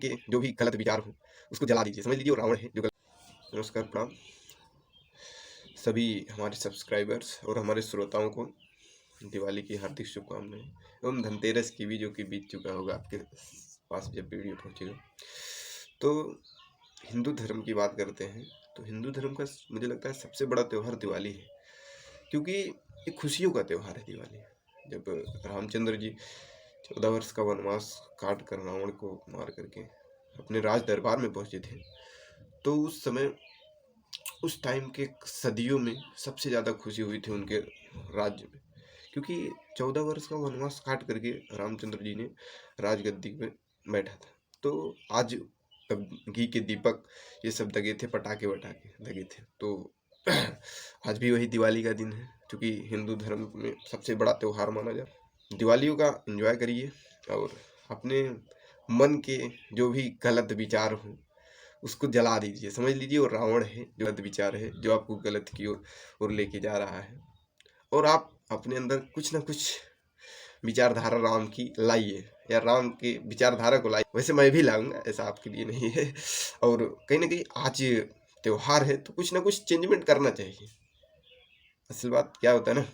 के जो भी गलत विचार हो उसको जला दीजिए, समझ लीजिए वो रावण है जो गलत। नमस्कार, प्रणाम सभी हमारे सब्सक्राइबर्स और हमारे श्रोताओं को दिवाली की हार्दिक शुभकामनाएं एवं धनतेरस की भी, जो कि बीत चुका होगा आपके पास जब वीडियो पहुंचेगा। तो हिंदू धर्म की बात करते हैं तो हिंदू धर्म का मुझे लगता है सबसे बड़ा त्यौहार दिवाली है, क्योंकि ये खुशियों का त्यौहार है दिवाली। जब रामचंद्र जी 14 वर्ष का वनवास काट कर रावण को मार करके अपने राज दरबार में पहुंचे थे, तो उस समय उस टाइम के सदियों में सबसे ज़्यादा खुशी हुई थी उनके राज्य में, क्योंकि 14 वर्ष का वनवास काट करके रामचंद्र जी ने राजगद्दी में बैठा था। तो आज तब घी के दीपक ये सब दगे थे, पटाखे वटाखे दगे थे। तो आज भी वही दिवाली का दिन है, क्योंकि हिंदू धर्म में सबसे बड़ा त्यौहार माना जाता है। दिवालियों का एंजॉय करिए और अपने मन के जो भी गलत विचार हों उसको जला दीजिए, समझ लीजिए वो रावण है जो गलत विचार है, जो आपको गलत की ओर लेके जा रहा है। और आप अपने अंदर कुछ ना कुछ विचारधारा राम की लाइए, या राम के विचारधारा को लाइए। वैसे मैं भी लाऊंगा, ऐसा आपके लिए नहीं है। और कहीं ना कहीं आज त्योहार है तो कुछ ना कुछ चेंजमेंट करना चाहिए। असल बात क्या होता है ना,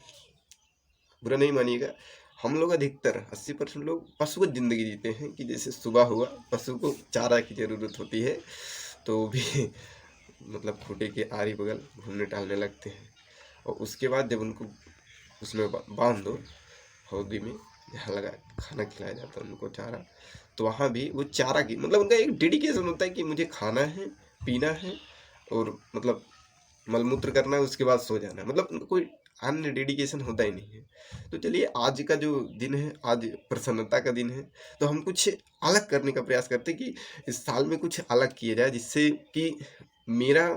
बुरा नहीं मानिएगा, हम लोग अधिकतर 80% लोग पशुवत जिंदगी जीते हैं, कि जैसे सुबह हुआ पशु को चारा की जरूरत होती है तो भी मतलब खूंटे के आरी बगल घूमने टहलने लगते हैं। और उसके बाद जब उनको उसमें बांध दो हौदी में, जहाँ लगा खाना खिलाया जाता है उनको चारा, तो वहाँ भी वो चारा की मतलब उनका एक डेडिकेशन होता है कि मुझे खाना है, पीना है और मतलब मलमूत्र करना है, उसके बाद सो जाना है। मतलब उनका कोई अन्य डेडिकेशन होता ही नहीं है। तो चलिए, आज का जो दिन है, आज प्रसन्नता का दिन है, तो हम कुछ अलग करने का प्रयास करते हैं कि इस साल में कुछ अलग किया जाए, जिससे कि मेरा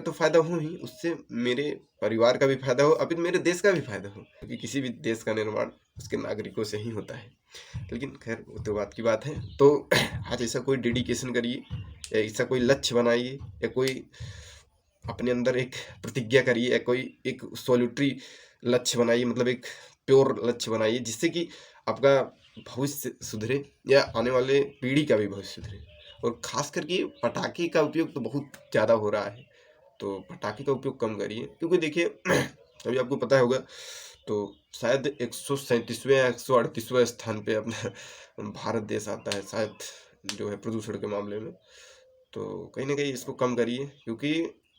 तो फायदा हो ही, उससे मेरे परिवार का भी फायदा हो, अभी मेरे देश का भी फायदा हो, क्योंकि किसी भी देश का निर्माण उसके नागरिकों से ही होता है। लेकिन खैर वो तो बात की बात है। तो आज ऐसा कोई डेडिकेशन करिए, या ऐसा कोई लक्ष्य बनाइए, या कोई अपने अंदर एक प्रतिज्ञा करिए, या कोई एक सॉलिटरी लक्ष्य बनाइए, मतलब एक प्योर लक्ष्य बनाइए, जिससे कि आपका भविष्य सुधरे या आने वाले पीढ़ी का भी भविष्य सुधरे। और खास करके पटाखे का उपयोग तो बहुत ज़्यादा हो रहा है, तो पटाखे का उपयोग कम करिए। क्योंकि देखिए अभी आपको पता होगा तो शायद 137वें या 138वें स्थान पे अपना भारत देश आता है शायद, जो है प्रदूषण के मामले में। तो कहीं ना कहीं इसको कम करिए, क्योंकि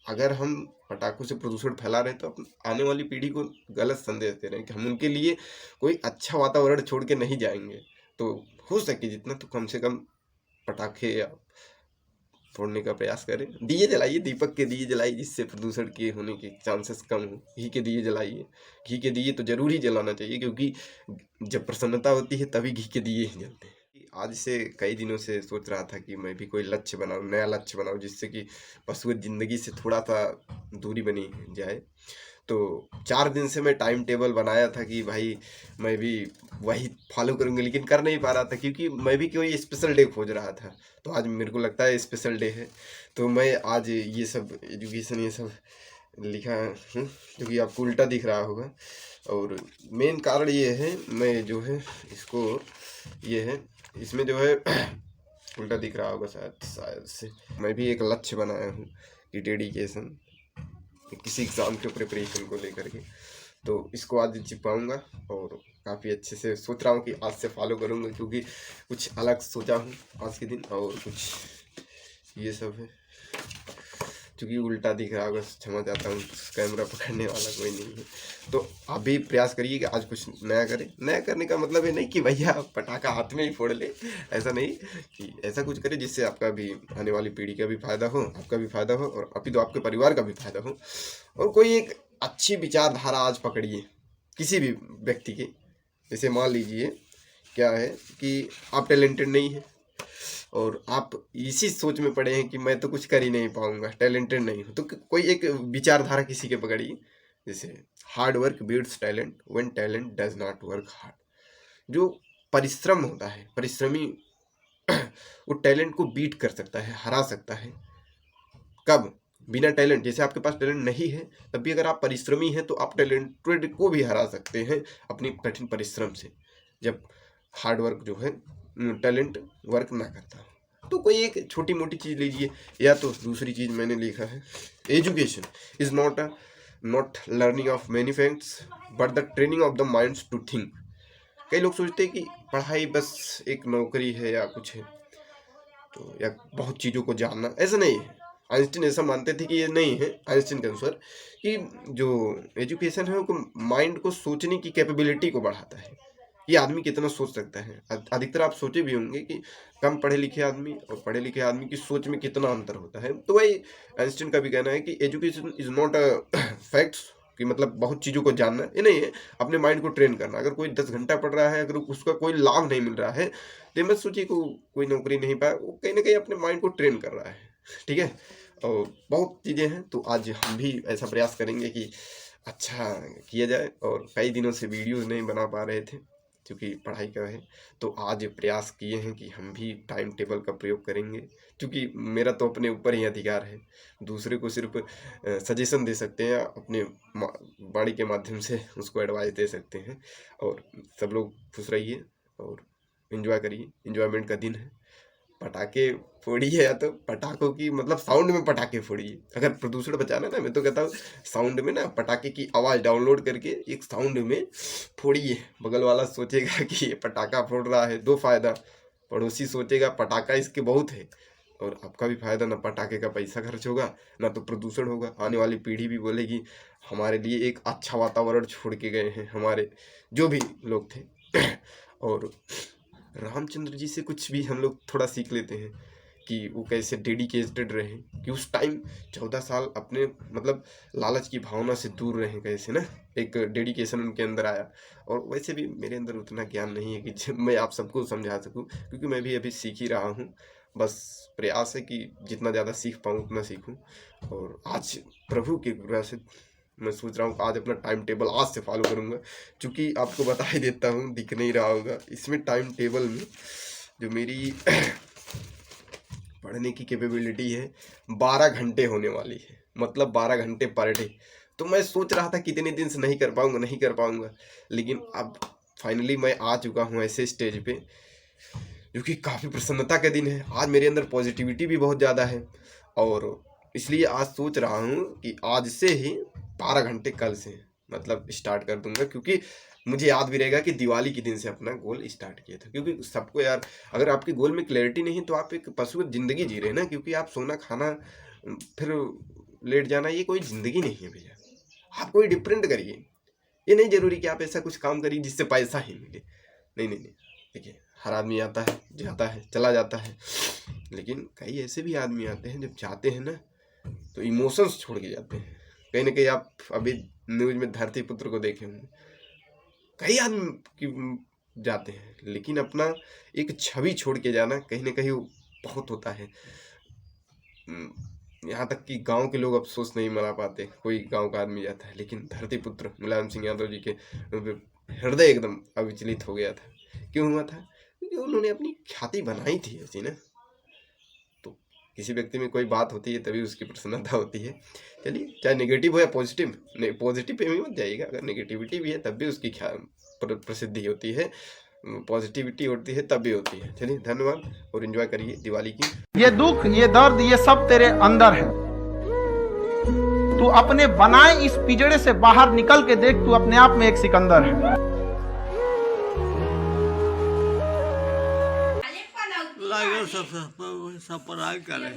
अगर हम पटाखों से प्रदूषण फैला रहे हैं तो आने वाली पीढ़ी को गलत संदेश दे रहे हैं कि हम उनके लिए कोई अच्छा वातावरण छोड़ के नहीं जाएंगे। तो हो सके जितना तो कम से कम पटाखे या फोड़ने का प्रयास करें। दिए जलाइए, दीपक के दिए जलाइए, जिससे प्रदूषण के होने के चांसेस कम हो। घी के दिए जलाइए, घी के दिए तो जरूर ही जलाना चाहिए, क्योंकि जब प्रसन्नता होती है तभी घी के दिए ही जलते हैं। आज से कई दिनों से सोच रहा था कि मैं भी कोई लक्ष्य बनाऊं, नया लक्ष्य बनाऊं, जिससे कि पशुवत जिंदगी से थोड़ा सा दूरी बनी जाए। तो 4 दिन से मैं टाइम टेबल बनाया था कि भाई मैं भी वही फॉलो करूँगा, लेकिन कर नहीं पा रहा था, क्योंकि मैं भी कोई स्पेशल डे खोज रहा था। तो आज मेरे को लगता है स्पेशल डे है, तो मैं आज ये सब एजुकेशन ये सब लिखा हूँ, जो कि आपको उल्टा दिख रहा होगा। और मेन कारण ये है, मैं जो है इसको ये है, इसमें जो है उल्टा दिख रहा होगा शायद से। मैं भी एक लक्ष्य बनाया हूँ कि डेडिकेशन किसी एग्ज़ाम के प्रिपरेशन को लेकर के, तो इसको आज चिपकाऊँगा और काफ़ी अच्छे से सोच रहा हूँ कि आज से फॉलो करूँगा, क्योंकि कुछ अलग सोचा हूँ आज के दिन। और कुछ ये सब है, क्योंकि उल्टा दिख रहा होगा, क्षमा चाहता हूँ, कैमरा पकड़ने वाला कोई नहीं है। तो आप भी प्रयास करिए कि आज कुछ नया करें। नया करने का मतलब है नहीं कि भैया पटाखा हाथ में ही फोड़ ले, ऐसा नहीं, कि ऐसा कुछ करें जिससे आपका भी, आने वाली पीढ़ी का भी फायदा हो, आपका भी फायदा हो, और अभी तो आपके परिवार का भी फायदा हो। और कोई एक अच्छी विचारधारा आज पकड़िए किसी भी व्यक्ति की। जैसे मान लीजिए क्या है कि आप टैलेंटेड नहीं है, और आप इसी सोच में पड़े हैं कि मैं तो कुछ कर ही नहीं पाऊंगा, टैलेंटेड नहीं हूँ, तो कोई एक विचारधारा किसी के पकड़िए। जैसे hard work beats talent when talent does not work hard. जो परिश्रम होता है, परिश्रमी वो टैलेंट को बीट कर सकता है, हरा सकता है। कब? बिना टैलेंट, जैसे आपके पास टैलेंट नहीं है तब भी अगर आप परिश्रमी हैं तो आप टैलेंटेड को भी हरा सकते हैं अपनी कठिन परिश्रम से। जब हार्ड वर्क जो है टैलेंट वर्क ना करता हो। तो कोई एक छोटी मोटी चीज़ लीजिए, या तो दूसरी चीज़ मैंने लिखा है, education is not learning of many facts but the training of the minds to think. कई लोग सोचते हैं कि पढ़ाई बस एक नौकरी है या कुछ है, तो या बहुत चीज़ों को जानना, ऐसा नहीं है। आइंस्टीन ऐसा मानते थे कि ये नहीं है, आइंस्टीन के अनुसार कि जो एजुकेशन है वो माइंड को सोचने की कैपेबिलिटी को बढ़ाता है। ये आदमी कितना सोच सकता है। अधिकतर आप सोचे भी होंगे कि कम पढ़े लिखे आदमी और पढ़े लिखे आदमी की सोच में कितना अंतर होता है। तो वही आइंस्टीन का भी कहना है कि education is not a facts, कि मतलब बहुत चीज़ों को जानना, ये नहीं है, अपने माइंड को ट्रेन करना। अगर कोई 10 घंटा पढ़ रहा है, अगर उसका कोई लाभ नहीं मिल रहा है, तो मत सोचिए को कोई नौकरी नहीं पाया, वो कहीं ना कहीं अपने माइंड को ट्रेन कर रहा है। ठीक है, और बहुत चीज़ें हैं, तो आज हम भी ऐसा प्रयास करेंगे कि अच्छा किया जाए। और कई दिनों से वीडियोज़ नहीं बना पा रहे थे क्योंकि पढ़ाई का है, तो आज प्रयास किए हैं कि हम भी टाइम टेबल का प्रयोग करेंगे। क्योंकि मेरा तो अपने ऊपर ही अधिकार है, दूसरे को सिर्फ सजेशन दे सकते हैं, अपने वाणी के माध्यम से उसको एडवाइस दे सकते हैं। और सब लोग खुश रहिए और एंजॉय करिए, एंजॉयमेंट का दिन है। पटाखे फोड़िए, या तो पटाखों की मतलब साउंड में पटाखे फोड़िए। अगर प्रदूषण बचाना ना, मैं तो कहता हूँ साउंड में ना पटाखे की आवाज़ डाउनलोड करके एक साउंड में फोड़िए। बगल वाला सोचेगा कि ये पटाखा फोड़ रहा है, दो फायदा, पड़ोसी सोचेगा पटाखा इसके बहुत है, और आपका भी फायदा, ना पटाखे का पैसा खर्च होगा, ना तो प्रदूषण होगा। आने वाली पीढ़ी भी बोलेगी हमारे लिए एक अच्छा वातावरण छोड़ के गए हैं हमारे जो भी लोग थे। और रामचंद्र जी से कुछ भी हम लोग थोड़ा सीख लेते हैं कि वो कैसे डेडिकेटेड रहे, कि उस टाइम 14 साल अपने मतलब लालच की भावना से दूर रहे, कैसे ना एक डेडिकेशन उनके अंदर आया। और वैसे भी मेरे अंदर उतना ज्ञान नहीं है कि मैं आप सबको समझा सकूं, क्योंकि मैं भी अभी सीख ही रहा हूं। बस प्रयास है कि जितना ज़्यादा सीख पाऊँ उतना सीखूं। और आज प्रभु की कृपा से मैं सोच रहा हूँ आज अपना टाइम टेबल आज से फॉलो करूँगा। क्योंकि आपको बता ही देता हूँ, दिख नहीं रहा होगा इसमें टाइम टेबल में जो मेरी पढ़ने की कैपेबिलिटी है 12 घंटे होने वाली है, मतलब 12 घंटे पर डे। तो मैं सोच रहा था कितने दिन से नहीं कर पाऊँगा, लेकिन अब फाइनली मैं आ चुका हूँ ऐसे स्टेज पे, क्योंकि काफ़ी प्रसन्नता का दिन है। आज मेरे अंदर पॉजिटिविटी भी बहुत ज़्यादा है, और इसलिए आज सोच रहा हूँ कि आज से ही 12 घंटे कल से मतलब स्टार्ट कर दूंगा। क्योंकि मुझे याद भी रहेगा कि दिवाली के दिन से अपना गोल स्टार्ट किया था। क्योंकि सबको यार, अगर आपके गोल में क्लैरिटी नहीं तो आप एक पशु ज़िंदगी जी रहे हैं ना। क्योंकि आप सोना खाना फिर लेट जाना, ये कोई ज़िंदगी नहीं है भैया। आप कोई डिफरेंट करिए, ये नहीं जरूरी कि आप ऐसा कुछ काम करिए जिससे पैसा ही मिले। नहीं, देखिए हर आदमी आता है, जाता है, चला जाता है, लेकिन कई ऐसे भी आदमी आते हैं जब जाते हैं ना तो इमोशंस छोड़ के जाते हैं। कहीं ना कहीं आप अभी न्यूज में धरती पुत्र को देखे होंगे, कई आदमी की जाते हैं, लेकिन अपना एक छवि छोड़ के जाना कहीं ना कहीं बहुत होता है। यहाँ तक कि गांव के लोग अफसोस नहीं मना पाते, कोई गांव का आदमी जाता है, लेकिन धरती पुत्र मुलायम सिंह यादव जी के हृदय एकदम अविचलित हो गया था। क्यों हुआ था? क्योंकि उन्होंने अपनी ख्याति बनाई थी ऐसी ना। तो किसी व्यक्ति में कोई बात होती है तभी उसकी प्रसन्नता होती है। चलिए, चाहे नेगेटिव हो या पॉजिटिव, पॉजिटिव पे भी मत जाइएगा, अगर नेगेटिविटी भी है तब भी उसकी प्रसिद्धि होती है, पॉजिटिविटी होती है तब भी होती है। चलिए, धन्यवाद और एंजॉय करिए दिवाली की। ये दुख, ये दर्द, ये सब तेरे अंदर है। तू अपने बनाए इस पिंजड़े से बाहर निकल के देख, तू अपने आप में एक सिकंदर है। लागल सब पढ़ाई करे।